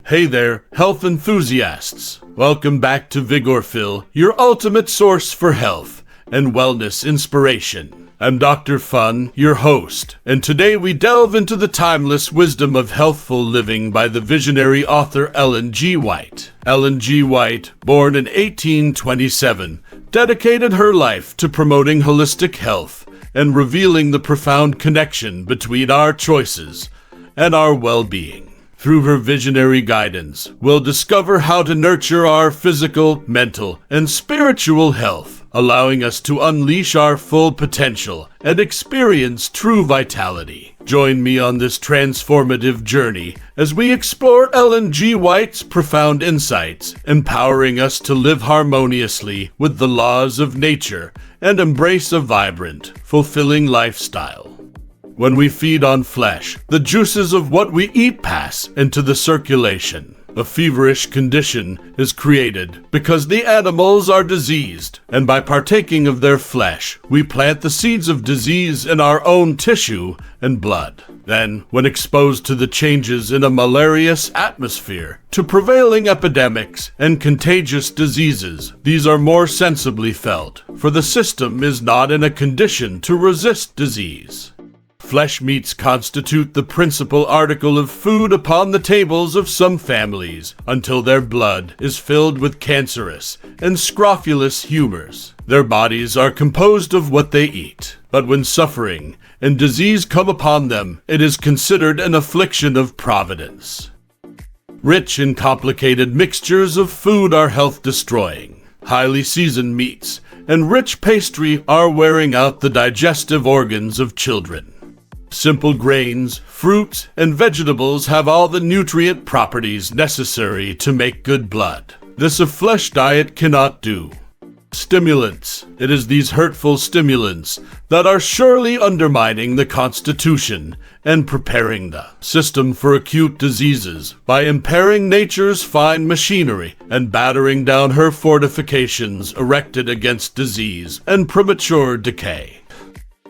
Hey there, health enthusiasts. Welcome back to Vigorphil, your ultimate source for health and wellness inspiration. I'm Dr. Fun, your host, and today we delve into the timeless wisdom of healthful living by the visionary author Ellen G. White. Ellen G. White, born in 1827, dedicated her life to promoting holistic health and revealing the profound connection between our choices and our well-being. Through her visionary guidance, we'll discover how to nurture our physical, mental, and spiritual health, allowing us to unleash our full potential and experience true vitality. Join me on this transformative journey as we explore Ellen G. White's profound insights, empowering us to live harmoniously with the laws of nature and embrace a vibrant, fulfilling lifestyle. When we feed on flesh, the juices of what we eat pass into the circulation. A feverish condition is created because the animals are diseased, and by partaking of their flesh, we plant the seeds of disease in our own tissue and blood. Then, when exposed to the changes in a malarious atmosphere, to prevailing epidemics and contagious diseases, these are more sensibly felt, for the system is not in a condition to resist disease. Flesh meats constitute the principal article of food upon the tables of some families until their blood is filled with cancerous and scrofulous humors. Their bodies are composed of what they eat, but when suffering and disease come upon them, it is considered an affliction of providence. Rich and complicated mixtures of food are health-destroying. Highly seasoned meats and rich pastry are wearing out the digestive organs of children. Simple grains, fruits, and vegetables have all the nutrient properties necessary to make good blood. This a flesh diet cannot do. Stimulants. It is these hurtful stimulants that are surely undermining the constitution and preparing the system for acute diseases by impairing nature's fine machinery and battering down her fortifications erected against disease and premature decay.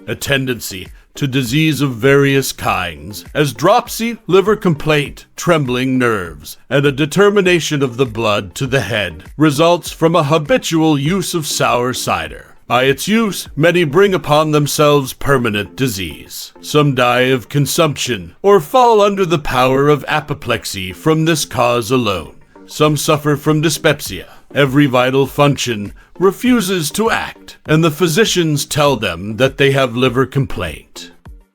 A tendency to disease of various kinds, as dropsy, liver complaint, trembling nerves, and a determination of the blood to the head, results from a habitual use of sour cider. By its use, many bring upon themselves permanent disease. Some die of consumption, or fall under the power of apoplexy from this cause alone. Some suffer from dyspepsia. Every vital function refuses to act, and the physicians tell them that they have liver complaint.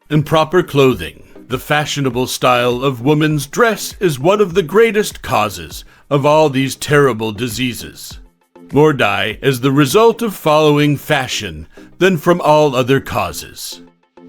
Improper clothing. The fashionable style of women's dress is one of the greatest causes of all these terrible diseases. More die as the result of following fashion than from all other causes.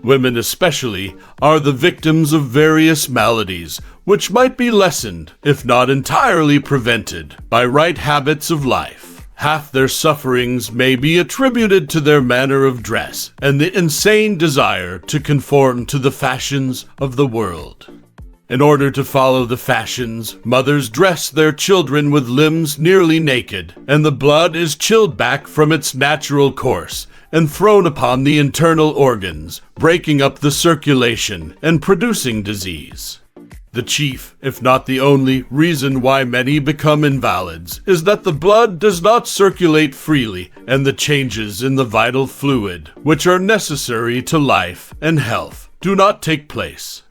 Women especially are the victims of various maladies which might be lessened, if not entirely prevented, by right habits of life. Half their sufferings may be attributed to their manner of dress and the insane desire to conform to the fashions of the world. In order to follow the fashions, mothers dress their children with limbs nearly naked, and the blood is chilled back from its natural course and thrown upon the internal organs, breaking up the circulation and producing disease. The chief, if not the only, reason why many become invalids is that the blood does not circulate freely and the changes in the vital fluid, which are necessary to life and health, do not take place.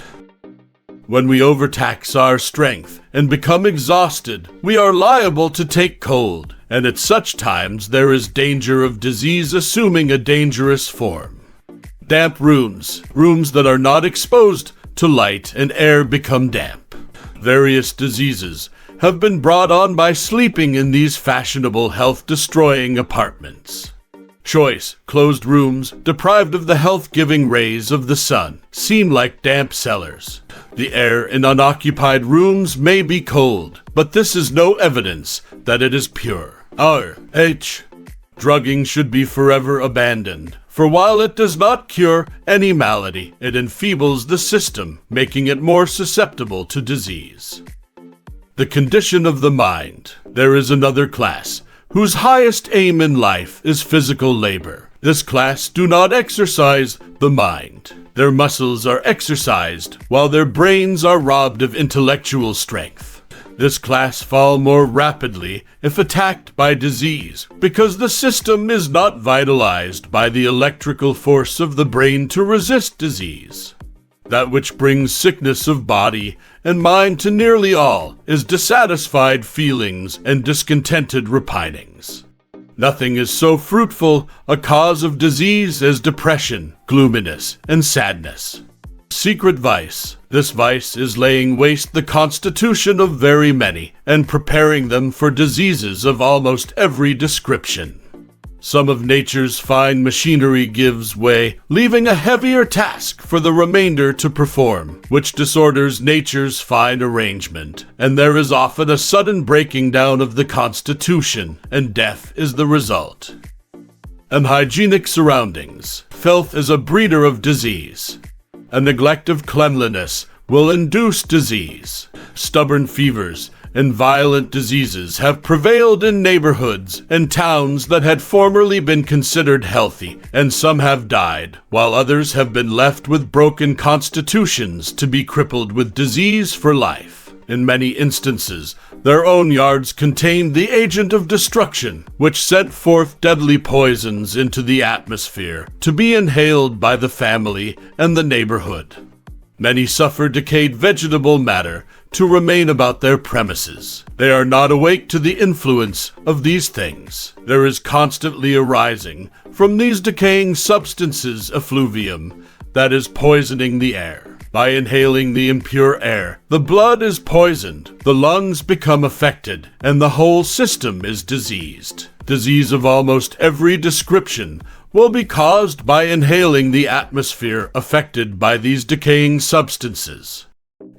When we overtax our strength and become exhausted, we are liable to take cold, and at such times there is danger of disease assuming a dangerous form. Damp rooms that are not exposed to light and air become damp. Various diseases have been brought on by sleeping in these fashionable health-destroying apartments. Choice, closed rooms, deprived of the health-giving rays of the sun, seem like damp cellars. The air in unoccupied rooms may be cold, but this is no evidence that it is pure. Drugging should be forever abandoned, for while it does not cure any malady, it enfeebles the system, making it more susceptible to disease. The condition of the mind. There is another class, whose highest aim in life is physical labor. This class do not exercise the mind. Their muscles are exercised, while their brains are robbed of intellectual strength. This class fall more rapidly if attacked by disease, because the system is not vitalized by the electrical force of the brain to resist disease. That which brings sickness of body and mind to nearly all is dissatisfied feelings and discontented repinings. Nothing is so fruitful a cause of disease as depression, gloominess, and sadness. Secret vice. This vice is laying waste the constitution of very many and preparing them for diseases of almost every description. Some of nature's fine machinery gives way, leaving a heavier task for the remainder to perform, which disorders nature's fine arrangement, and there is often a sudden breaking down of the constitution, and death is the result. Unhygienic surroundings. Filth is a breeder of disease. A neglect of cleanliness will induce disease. Stubborn fevers and violent diseases have prevailed in neighborhoods and towns that had formerly been considered healthy, and some have died, while others have been left with broken constitutions to be crippled with disease for life. In many instances, their own yards contained the agent of destruction, which sent forth deadly poisons into the atmosphere to be inhaled by the family and the neighborhood. Many suffer decayed vegetable matter to remain about their premises. They are not awake to the influence of these things. There is constantly arising from these decaying substances effluvium that is poisoning the air. By inhaling the impure air, the blood is poisoned, the lungs become affected, and the whole system is diseased. Disease of almost every description will be caused by inhaling the atmosphere affected by these decaying substances.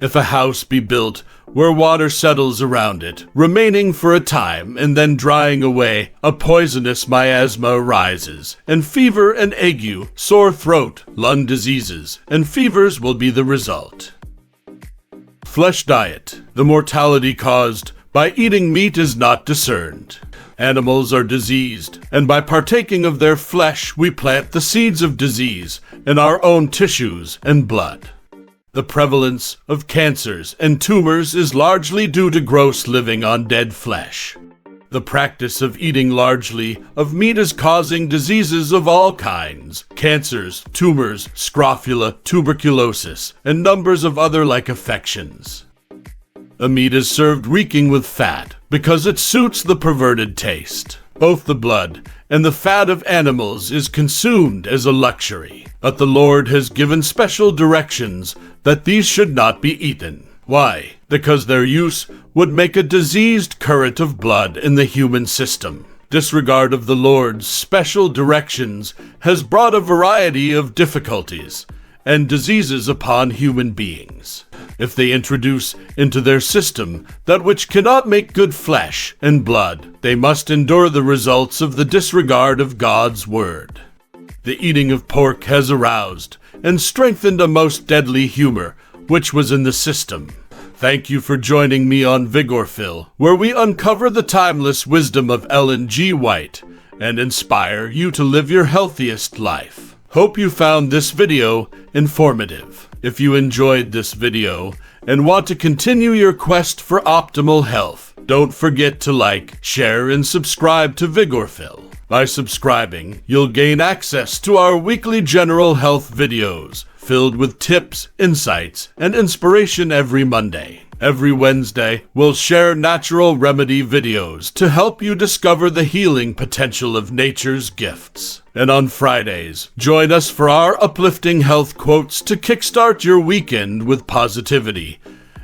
If a house be built where water settles around it, remaining for a time and then drying away, a poisonous miasma arises, and fever and ague, sore throat, lung diseases, and fevers will be the result. Flesh diet. The mortality caused by eating meat is not discerned. Animals are diseased, and by partaking of their flesh we plant the seeds of disease in our own tissues and blood. The prevalence of cancers and tumors is largely due to gross living on dead flesh. The practice of eating largely of meat is causing diseases of all kinds, cancers, tumors, scrofula, tuberculosis, and numbers of other like affections. The meat is served reeking with fat because it suits the perverted taste. Both the blood and the fat of animals is consumed as a luxury, but the Lord has given special directions that these should not be eaten. Why? Because their use would make a diseased current of blood in the human system. Disregard of the Lord's special directions has brought a variety of difficulties and diseases upon human beings. If they introduce into their system that which cannot make good flesh and blood, they must endure the results of the disregard of God's word. The eating of pork has aroused and strengthened a most deadly humor which was in the system. Thank you for joining me on Vigorphil, where we uncover the timeless wisdom of Ellen G. White and inspire you to live your healthiest life. Hope you found this video informative. If you enjoyed this video and want to continue your quest for optimal health, don't forget to like, share, and subscribe to Vigorphil. By subscribing, you'll gain access to our weekly general health videos, filled with tips, insights, and inspiration every Monday. Every Wednesday, we'll share natural remedy videos to help you discover the healing potential of nature's gifts. And on Fridays, join us for our uplifting health quotes to kickstart your weekend with positivity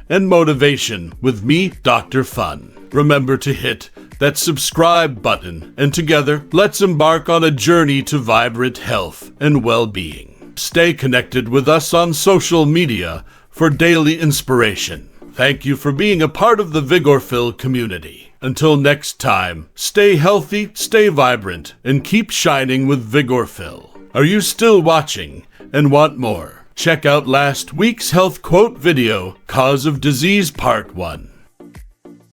and motivation with me, Dr. Fun. Remember to hit that subscribe button, and together, let's embark on a journey to vibrant health and well-being. Stay connected with us on social media for daily inspiration. Thank you for being a part of the Vigorphil community. Until next time, stay healthy, stay vibrant, and keep shining with Vigorphil. Are you still watching and want more? Check out last week's health quote video, Cause of Disease Part 1.